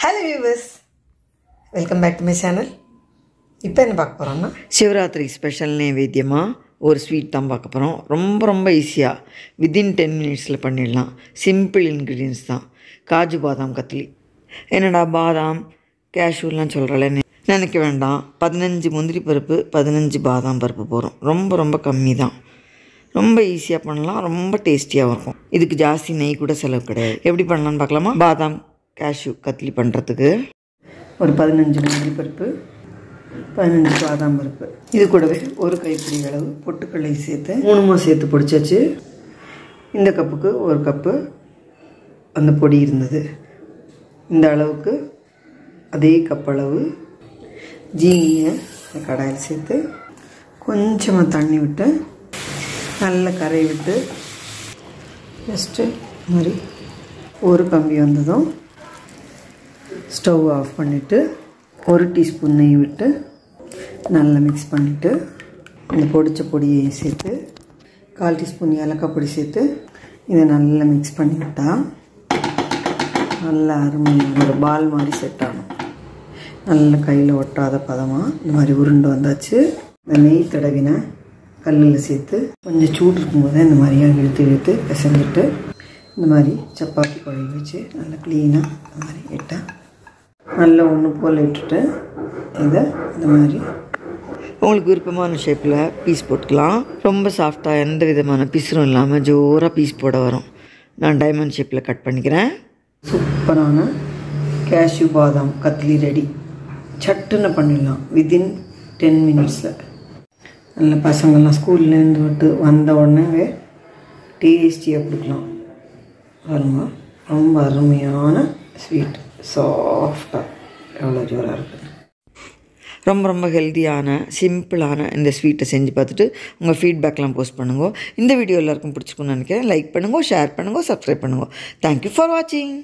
Hello viewers, welcome back to my channel. இப்போ என்ன பார்க்க போகிறோம்னா சிவராத்திரி ஸ்பெஷல் நைவேத்தியமாக ஒரு ஸ்வீட் தான் பார்க்க போகிறோம். ரொம்ப ஈஸியாக வித்தின் 10 மினிட்ஸில் பண்ணிடலாம். சிம்பிள் இன்க்ரீடியன்ஸ் தான். காஜு பாதாம் கத்லி. என்னடா பாதாம் கேஷ்யூலாம் சொல்கிறேன்னு நினைக்க வேண்டாம். 15 முந்திரி பருப்பு 15 பாதாம் பருப்பு போகிறோம். ரொம்ப கம்மி தான். ரொம்ப ஈஸியாக பண்ணலாம், ரொம்ப டேஸ்டியாகவும் இருக்கும். இதுக்கு ஜாஸ்தி நெய் கூட செலவு கிடையாது. எப்படி பண்ணலான்னு பார்க்கலாமா? பாதாம் கேஷ்யூ கத்லி பண்ணுறதுக்கு ஒரு 15 முந்திரி பருப்பு 15 பாதாம் பருப்பு, இது கூடவே ஒரு கைப்பிடி அளவு பொட்டுக்கடலை சேர்த்து 3 சேர்த்து பொடிச்சாச்சு. இந்த கப்புக்கு ஒரு கப்பு அந்த பொடி இருந்தது. இந்த அளவுக்கு அதே கப் அளவு ஜீனியை கடாயில் சேர்த்து கொஞ்சமாக தண்ணி விட்டு நல்லா கரையை விட்டு ஜஸ்ட்டு மாதிரி ஒரு கம்பி வந்ததும் ஸ்டவ் ஆஃப் பண்ணிவிட்டு 1 டீஸ்பூன் நெய் விட்டு நல்லா மிக்ஸ் பண்ணிவிட்டு இந்த பொடிச்ச பொடியை சேர்த்து 1/4 டீஸ்பூன் ஏலக்காய் பொடி சேர்த்து இதை நல்லா மிக்ஸ் பண்ணி விட்டால் நல்லா அருமையான ஒரு பால் மாதிரி செட் ஆகும். நல்லா கையில் ஒட்டாத பதமாக இந்த மாதிரி உருண்டு வந்தாச்சு. இந்த நெய் தடவின கல்லில் சேர்த்து கொஞ்சம் சூடு இருக்கும்போது இந்த மாதிரியாக இழுத்து பிசைஞ்சிட்டு இந்த மாதிரி சப்பாத்தி குழம்பு வச்சு நல்லா க்ளீனாக இந்த மாதிரி இட்டால் நல்லா ஒன்று போல் இட்டுட்டு இதை இந்த மாதிரி உங்களுக்கு விருப்பமான ஷேப்பில் பீஸ் போட்டுக்கலாம். ரொம்ப சாஃப்டாக எந்த விதமான பீஸரும் இல்லாமல் ஜோராக பீஸ் போட வரும். நான் டைமண்ட் ஷேப்பில் கட் பண்ணிக்கிறேன். சூப்பரான கேஷ்யூ பாதாம் கத்லி ரெடி. சட்டுன்னு பண்ணிடலாம் வித்தின் 10 மினிட்ஸில். நல்ல பசங்கள்லாம் ஸ்கூல்லேருந்து விட்டு வந்த உடனே டேஸ்டியாக கொடுக்கலாம். பாருங்க, ரொம்ப அருமையான ஸ்வீட், சாஃப்டாக எவ்வளோ ஜோராக இருக்குது. ரொம்ப ஹெல்த்தியான சிம்பிளான இந்த ஸ்வீட்டை செஞ்சு பார்த்துட்டு உங்கள் ஃபீட்பேக்லாம் போஸ்ட் பண்ணுங்க. இந்த வீடியோ எல்லாருக்கும் பிடிச்சிக்குன்னு நினைக்கிறேன். லைக் பண்ணுங்க, ஷேர் பண்ணுங்க, சப்ஸ்கிரைப் பண்ணுங்க. தேங்க்யூ ஃபார் வாட்சிங்.